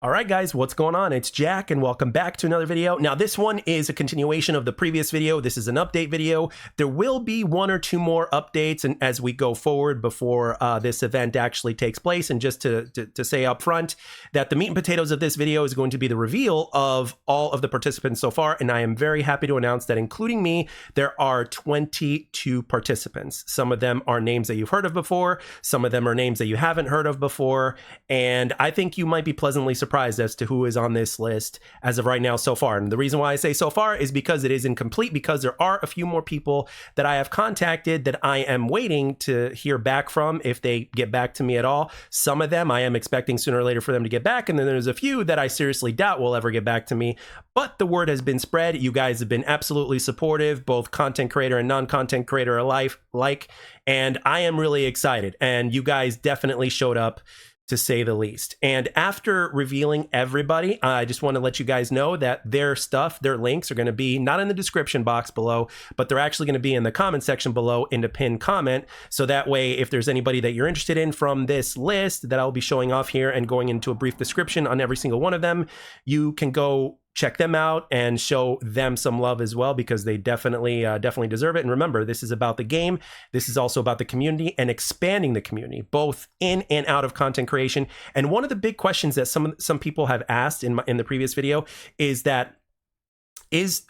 All right, guys, what's going on? It's Jack, and welcome back to another video. Now, this one is a continuation of the previous video. This is an update video. There will be one or two more updates and as we go forward before this event actually takes place. And just to say up front that the meat and potatoes of this video is going to be the reveal of all of the participants so far. And I am very happy to announce that, including me, there are 22 participants. Some of them are names that you've heard of before. Some of them are names that you haven't heard of before. And I think you might be pleasantly surprised as to who is on this list as of right now so far. And the reason why I say so far is because it is incomplete, because there are a few more people that I have contacted that I am waiting to hear back from, if they get back to me at all. Some of them I am expecting sooner or later for them to get back, and then there's a few that I seriously doubt will ever get back to me. But the word has been spread. You guys have been absolutely supportive, both content creator and non-content creator alike, and I am really excited. And you guys definitely showed up, to say the least. And after revealing everybody, I just want to let you guys know that their stuff, their links are going to be not in the description box below, but they're actually going to be in the comment section below in the pinned comment. So that way, if there's anybody that you're interested in from this list that I'll be showing off here and going into a brief description on every single one of them, you can go check them out and show them some love as well, because they definitely deserve it. And remember, this is about the game. This is also about the community and expanding the community, both in and out of content creation. And one of the big questions that some people have asked in the previous video is that,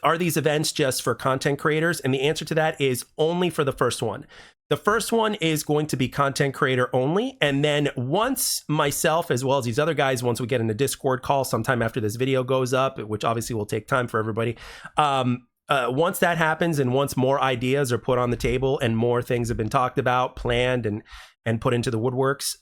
are these events just for content creators? And the answer to that is only for the first one. The first one is going to be content creator only. And then once myself, as well as these other guys, once we get in a Discord call sometime after this video goes up, which obviously will take time for everybody, once that happens and once more ideas are put on the table and more things have been talked about, planned, and put into the woodworks,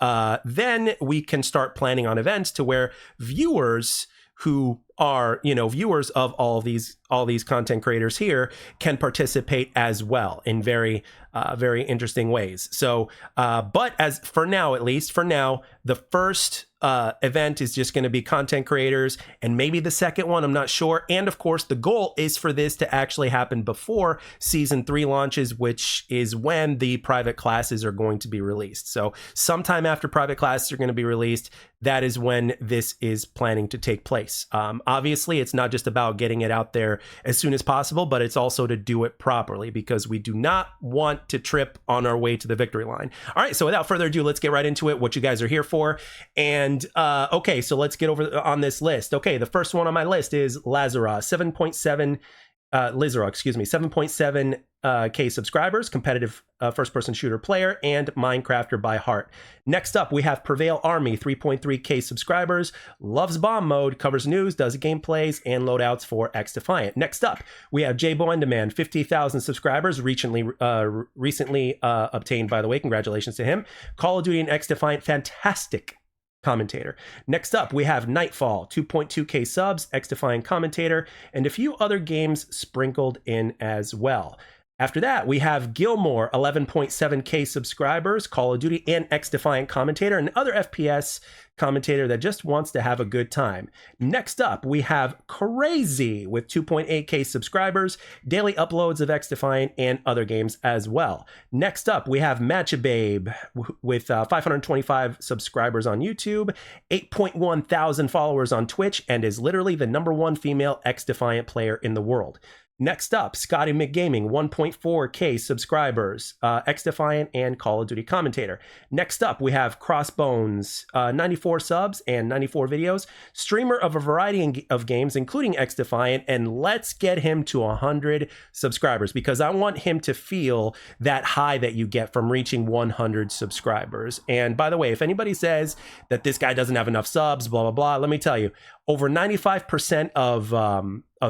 then we can start planning on events to where viewers who are, viewers of all these content creators here can participate as well in very interesting ways. So, but as for now, at least for now, the first event is just going to be content creators, and maybe the second one, I'm not sure. And of course, the goal is for this to actually happen before season 3 launches, which is when the private classes are going to be released. So sometime after private classes are going to be released, that is when this is planning to take place. Obviously, it's not just about getting it out there as soon as possible, but it's also to do it properly, because we do not want to trip on our way to the victory line. All right, so without further ado, let's get right into it, what you guys are here for. And okay, so let's get over on this list. Okay, the first one on my list is Lazara, 7.7 7.7K subscribers, competitive first-person shooter player, and Minecrafter by heart. Next up, we have Prevail Army, 3.3K subscribers, loves bomb mode, covers news, does gameplays and loadouts for XDefiant. Next up, we have J-Bo Enderman, 50,000 subscribers, recently obtained, by the way. Congratulations to him. Call of Duty and XDefiant, fantastic commentator. Next up, we have Nightfall, 2.2K subs, XDefiant commentator, and a few other games sprinkled in as well. After that, we have Gilmore, 11.7K subscribers, Call of Duty and XDefiant commentator, and other FPS commentator that just wants to have a good time. Next up, we have Crazy with 2.8K subscribers, daily uploads of XDefiant and other games as well. Next up, we have Matchababe with 525 subscribers on YouTube, 8.1 thousand followers on Twitch, and is literally the #1 female XDefiant player in the world. Next up, Scotty McGaming, 1.4K subscribers, XDefiant and Call of Duty commentator. Next up, we have Crossbones, 94 subs and 94 videos, streamer of a variety of games, including XDefiant, and let's get him to 100 subscribers, because I want him to feel that high that you get from reaching 100 subscribers. And by the way, if anybody says that this guy doesn't have enough subs, blah, blah, blah, let me tell you, over 95% of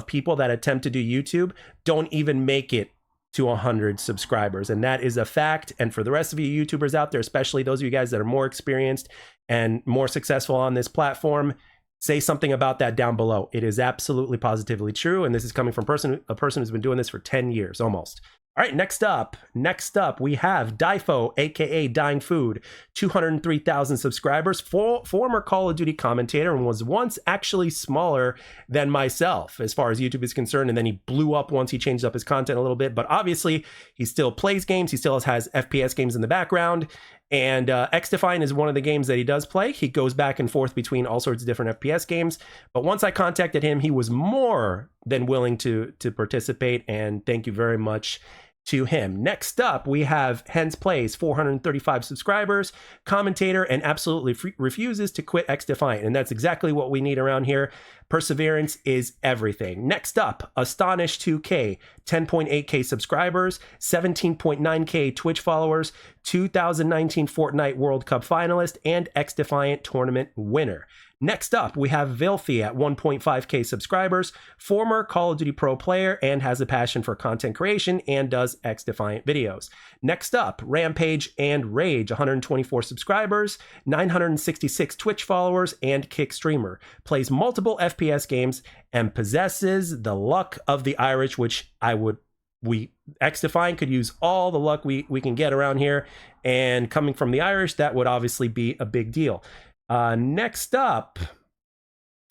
people that attempt to do YouTube don't even make it to 100 subscribers. And that is a fact. And for the rest of you YouTubers out there, especially those of you guys that are more experienced and more successful on this platform, say something about that down below. It is absolutely positively true. And this is coming from a person who's been doing this for 10 years almost. All right, next up, we have Difo, aka Dying Food, 203,000 subscribers, former Call of Duty commentator, and was once actually smaller than myself as far as YouTube is concerned, and then he blew up once he changed up his content a little bit, but obviously he still plays games, he still has FPS games in the background, And XDefiant is one of the games that he does play. He goes back and forth between all sorts of different FPS games. But once I contacted him, he was more than willing to participate. And thank you very much to him. Next up, we have Hens Plays, 435 subscribers, commentator, and absolutely refuses to quit XDefiant. And that's exactly what we need around here. Perseverance is everything. Next up, Astonish 2K, 10.8K subscribers, 17.9K Twitch followers, 2019 Fortnite World Cup finalist, and XDefiant tournament winner. Next up, we have Vilthy at 1.5K subscribers, former Call of Duty Pro player, and has a passion for content creation and does XDefiant videos. Next up, Rampage and Rage, 124 subscribers, 966 Twitch followers, and kick streamer. Plays multiple FPS games and possesses the luck of the Irish, which XDefiant could use all the luck we can get around here. And coming from the Irish, that would obviously be a big deal. Next up,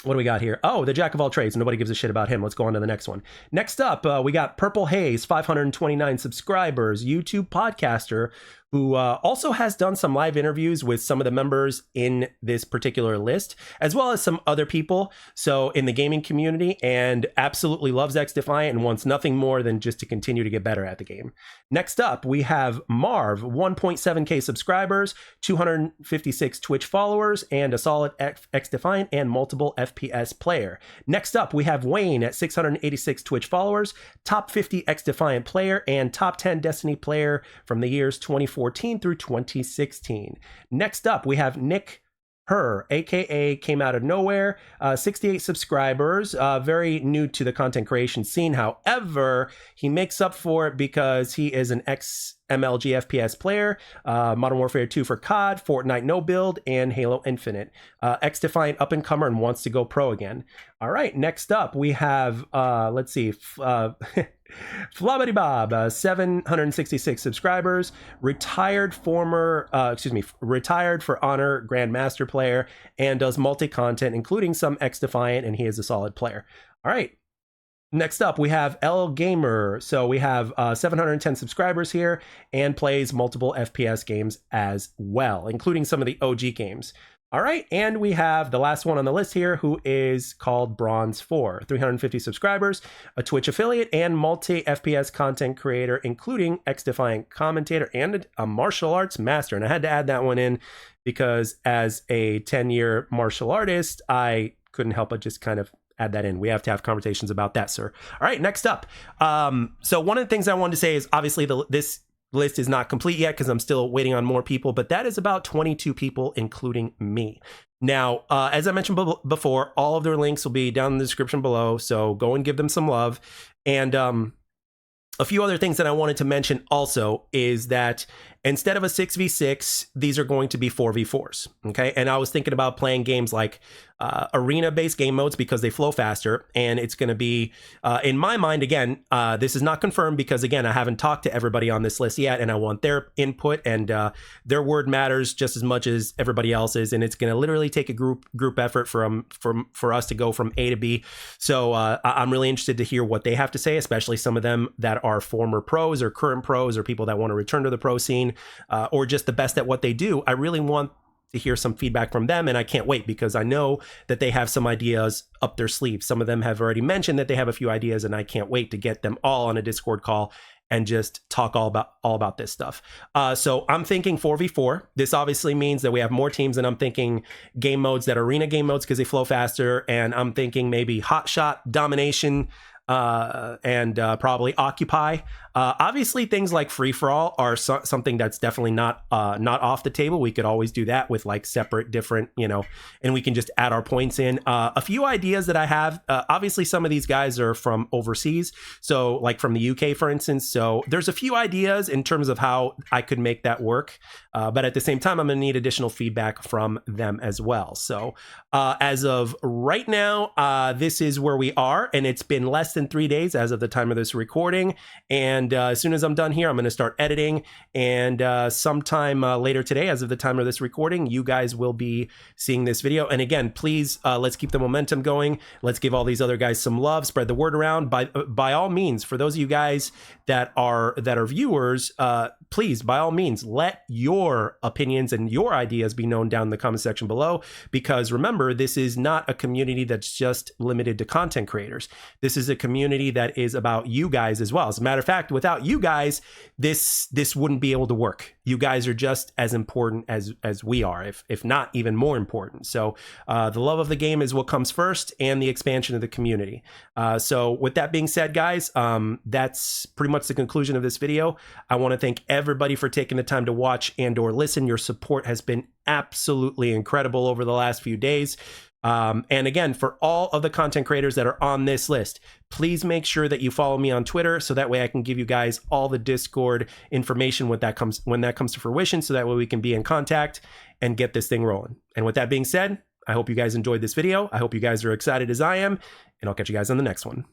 what do we got here? Oh, the Jack of all trades. Nobody gives a shit about him. Let's go on to the next one. Next up, we got Purple Haze, 529 subscribers, YouTube podcaster, who also has done some live interviews with some of the members in this particular list, as well as some other people, so in the gaming community, and absolutely loves XDefiant and wants nothing more than just to continue to get better at the game. Next up, we have Marv, 1.7K subscribers, 256 Twitch followers, and a solid XDefiant and multiple FPS player. Next up, we have Wayne at 686 Twitch followers, top 50 XDefiant player, and top 10 Destiny player from the years 2014 through 2016. Next up, we have Nick Her, aka Came Out of Nowhere, 68 subscribers, very new to the content creation scene. However, he makes up for it because he is an ex-MLG FPS player, Modern Warfare 2 for COD, Fortnite No Build, and Halo Infinite. XDefiant up-and-comer and wants to go pro again. All right, next up, we have, let's see, Flabbity Bob, 766 subscribers, retired for honor Grandmaster player, and does multi-content, including some XDefiant, and he is a solid player. All right. Next up, we have L Gamer. So we have 710 subscribers here and plays multiple FPS games as well, including some of the OG games. All right, and we have the last one on the list here, who is called Bronze 4, 350 subscribers, a Twitch affiliate, and multi-FPS content creator, including XDefiant commentator and a martial arts master. And I had to add that one in because as a 10-year martial artist, I couldn't help but just kind of add that in. We have to have conversations about that, sir. All right, next up. So one of the things I wanted to say is obviously this list is not complete yet because I'm still waiting on more people, but that is about 22 people, including me. Now, as I mentioned before, all of their links will be down in the description below, so go and give them some love. And a few other things that I wanted to mention also is that instead of a 6v6, these are going to be 4v4s, okay? And I was thinking about playing games like arena-based game modes because they flow faster, and it's going to be, in my mind, again, this is not confirmed because, again, I haven't talked to everybody on this list yet, and I want their input, and their word matters just as much as everybody else's, and it's going to literally take a group effort for us to go from A to B. So I'm really interested to hear what they have to say, especially some of them that are former pros or current pros or people that want to return to the pro scene, or just the best at what they do. I really want to hear some feedback from them, and I can't wait because I know that they have some ideas up their sleeve. Some of them have already mentioned that they have a few ideas, and I can't wait to get them all on a Discord call and just talk all about this stuff. So I'm thinking 4v4. This obviously means that we have more teams, and I'm thinking game modes that are arena game modes because they flow faster, and I'm thinking maybe hot shot, domination, and probably occupy. Obviously things like free for all are something that's definitely not off the table. We could always do that with like separate different, and we can just add our points in. A few ideas that I have, obviously some of these guys are from overseas, so like from the UK, for instance. So there's a few ideas in terms of how I could make that work, but at the same time, I'm gonna need additional feedback from them as well. So as of right now, this is where we are, and it's been less than 3 days as of the time of this recording. And as soon as I'm done here, I'm going to start editing. And sometime later today, as of the time of this recording, you guys will be seeing this video. And again, please, let's keep the momentum going. Let's give all these other guys some love. Spread the word around. By all means, for those of you guys that are viewers, please, by all means, let your opinions and your ideas be known down in the comment section below, because remember, this is not a community that's just limited to content creators. This is a community that is about you guys as well. As a matter of fact, without you guys, this wouldn't be able to work. You guys are just as important as we are, if not even more important. So the love of the game is what comes first, and the expansion of the community. So with that being said, guys, that's pretty much the conclusion of this video. I want to thank everybody for taking the time to watch and or listen. Your support has been absolutely incredible over the last few days. And again, for all of the content creators that are on this list, please make sure that you follow me on Twitter, so that way I can give you guys all the Discord information when that comes to fruition, so that way we can be in contact and get this thing rolling. And with that being said, I hope you guys enjoyed this video. I hope you guys are excited as I am, and I'll catch you guys on the next one.